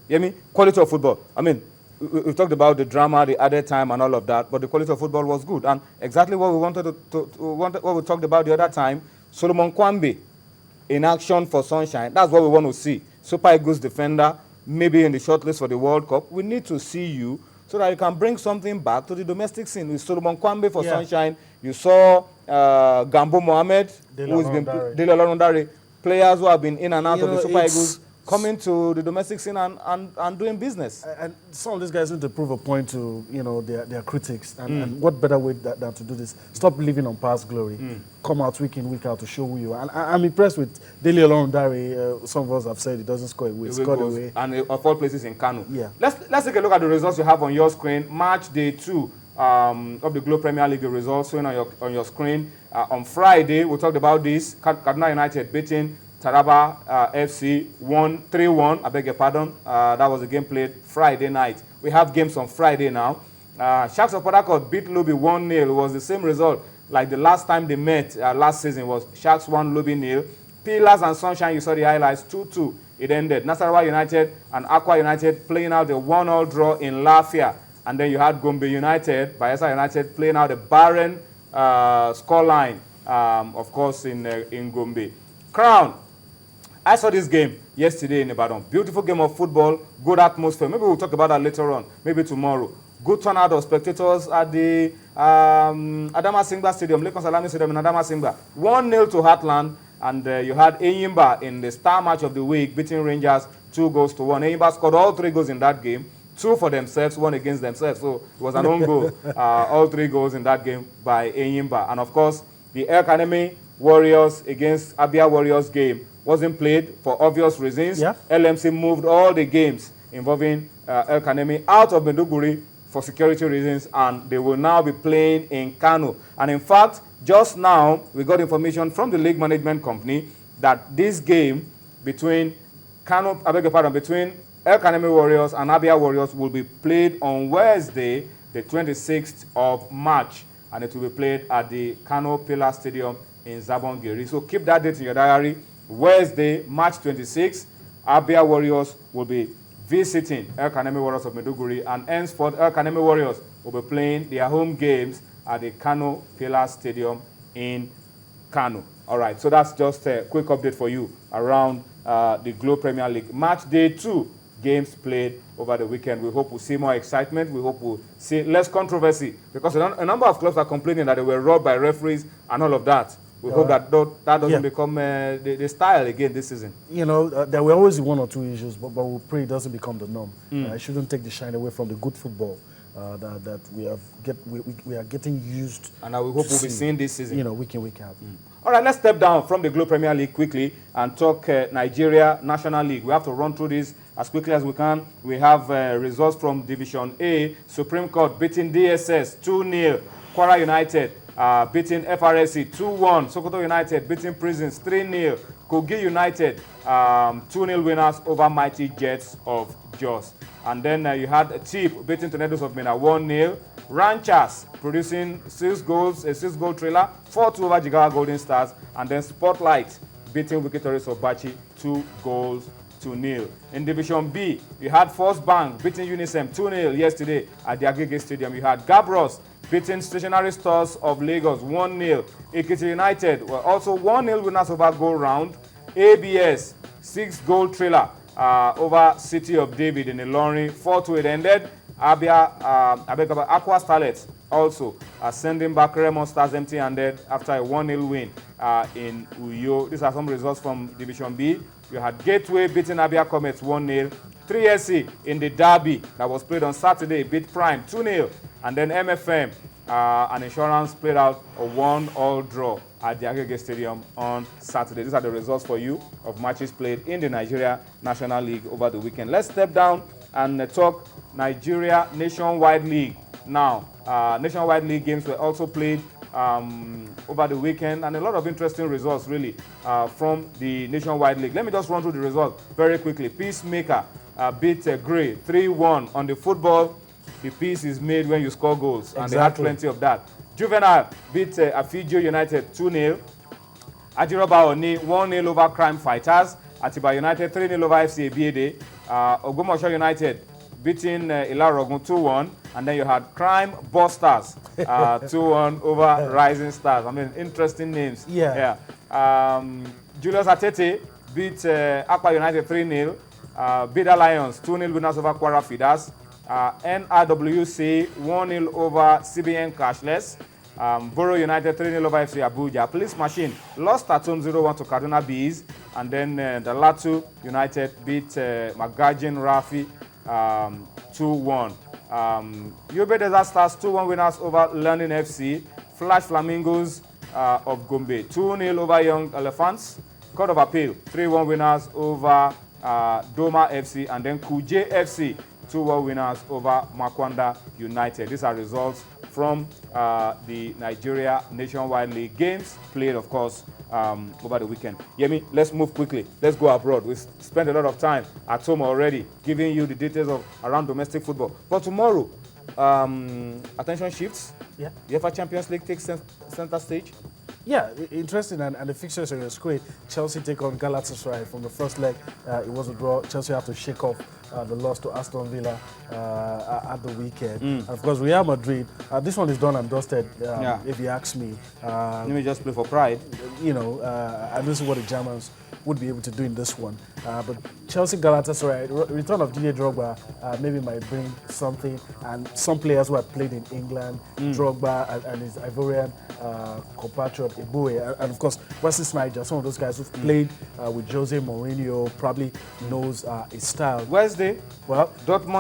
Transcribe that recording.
You hear me? Quality of football. I mean, we talked about the drama, the added time, and all of that, but the quality of football was good. And exactly what we wanted what we talked about the other time, Solomon Kwambe in action for Sunshine. That's what we want to see. Super Eagles defender, maybe in the shortlist for the World Cup. We need to see you so that you can bring something back to the domestic scene. With Solomon Kwambe for Sunshine, you saw Gambo Mohamed, who's been Dele Olorundare, players who have been in and out of the Super Eagles, coming to the domestic scene and doing business. And some of these guys need to prove a point to their critics. And what better way than to do this? Stop living on past glory. Come out week in, week out to show who you are. And I'm impressed with Dele Olorundare. Some of us have said he doesn't score away. Scored away. And of all places in Kano. Yeah. Let's take a look at the results you have on your screen. Match day 2 of the Glo Premier League. The results showing on your screen. On Friday, we talked about this. Kaduna United beating Taraba FC 3-1. I beg your pardon. That was a game played Friday night. We have games on Friday now. Sharks of Port Harcourt beat Lubi 1-0. It was the same result like the last time they met last season. Was Sharks 1, Lubi 0. Pillars and Sunshine, you saw the highlights, 2-2. It ended. Nasarawa United and Aqua United playing out the 1-1 draw in Lafia. And then you had Gombe United, Bayelsa United playing out a barren scoreline, of course, in Gombe. Crown. I saw this game yesterday in Ibadan. Beautiful game of football, good atmosphere. Maybe we'll talk about that later on, maybe tomorrow. Good turnout of spectators at the Adama Singba Stadium, Lekon Salami Stadium in Adama Singba. 1-0 to Heartland, and you had Enyimba in the star match of the week, beating Rangers 2-1. Enyimba scored all 3 goals in that game. 2 for themselves, 1 against themselves. So it was an own goal. All 3 goals in that game by Enyimba. And of course, the El Kanemi Warriors against Abia Warriors game wasn't played for obvious reasons. Yeah. LMC moved all the games involving El Kanemi out of Maiduguri for security reasons, and they will now be playing in Kano. And in fact, just now, we got information from the league management company that this game between between El Kanemi Warriors and Abia Warriors will be played on Wednesday, the 26th of March, and it will be played at the Kano Pillar Stadium in Zabongeri. So keep that date in your diary. Wednesday, March 26th, Abia Warriors will be visiting El Kanemi Warriors of Maiduguri, and henceforth El Kanemi Warriors will be playing their home games at the Kano Pillar Stadium in Kano. All right, so that's just a quick update for you around the Glo Premier League. Match day 2, games played over the weekend. We hope we'll see more excitement. We hope we'll see less controversy, because a number of clubs are complaining that they were robbed by referees and all of that. We hope that doesn't become the style again this season. There were always 1 or 2 issues, but we pray it doesn't become the norm. It shouldn't take the shine away from the good football that we are getting used. And we hope we'll be seeing this season. Week in, week out. All right, let's step down from the Glo Premier League quickly and talk Nigeria National League. We have to run through this as quickly as we can. We have results from Division A. Supreme Court beating DSS 2-0. Kwara United beating FRSC 2-1. Sokoto United beating Prisons 3-0. Kogi United 2-0 winners over Mighty Jets of Jos. And then you had Tip beating Tornadoes of Mina 1-0. Ranchers producing 6 goals, a 6-goal trailer, 4-2 over Jigawa Golden Stars. And then Spotlight beating Wikitoris of Bachi 2-0. In Division B, you had First Bank beating Unisem 2-0 yesterday at the Agege Stadium. You had Gabros beating Stationary Stores of Lagos 1-0. Ekiti United were also 1-0 winners over Goal Round. ABS 6-goal trailer over City of David in Ilorin. 4-2 it ended. Aqua Starlets also sending back Remo Stars empty-handed after a 1-0 win in Uyo. These are some results from Division B. You had Gateway beating Abia Comets 1-0. 3SC in the derby that was played on Saturday beat Prime 2-0. And then MFM and Insurance played out a 1-1 draw at the Agege Stadium on Saturday. These are the results for you of matches played in the Nigeria National League over the weekend. Let's step down and talk Nigeria Nationwide League. Now, Nationwide League games were also played over the weekend, and a lot of interesting results really from the Nationwide League. Let me just run through the results very quickly. Peacemaker beat Gray 3-1 on the football. The peace is made when you score goals, and they had plenty of that. Juvenile beat Afidjo United 2-0. Ajiroba Oni 1-0 over Crime Fighters. Atiba United 3-0 over FC Ebiede. Ogbomoso United beating Ilarogun 2-1, and then you had Crime Busters 2-1 over Rising Stars. I mean, interesting names. Yeah. Julius Atete beat Akwa United 3-0. Bida Lions 2-0 winners over Kwara Feeders. NRWC 1-0 over CBN Cashless. Borough United 3-0 over FC Abuja. Police Machine lost at home 0-1 to Kaduna Bees. And then the Latu United beat Magajin Rafi 2-1. Yobe Desert Stars 2-1 winners over Learning FC. Flash Flamingos of Gombe 2-0 over Young Elephants. Court of Appeal 3-1 winners over Doma FC. And then Kuje FC 2-1 winners over Makwanda United. These are results from the Nigeria Nationwide League games played, of course, over the weekend. Yemi, let's move quickly. Let's go abroad. We've spent a lot of time at home already giving you the details of around domestic football. But tomorrow, attention shifts. Yeah. The UEFA Champions League takes center stage. Yeah, interesting, and the fixtures are great. Chelsea take on Galatasaray from the first leg. It was a draw. Chelsea have to shake off the loss to Aston Villa at the weekend. And of course, Real Madrid, this one is done and dusted, if you ask me. Let me just play for pride. You know, and this is what the Germans would be able to do in this one. But Chelsea Galatasaray, return of Didier Drogba maybe might bring something. And some players who have played in England, Drogba and his Ivorian compatriot Eboué, and of course Wesley Sneijder, some of those guys who've played with Jose Mourinho, probably knows his style. Wednesday, Well, Dortmund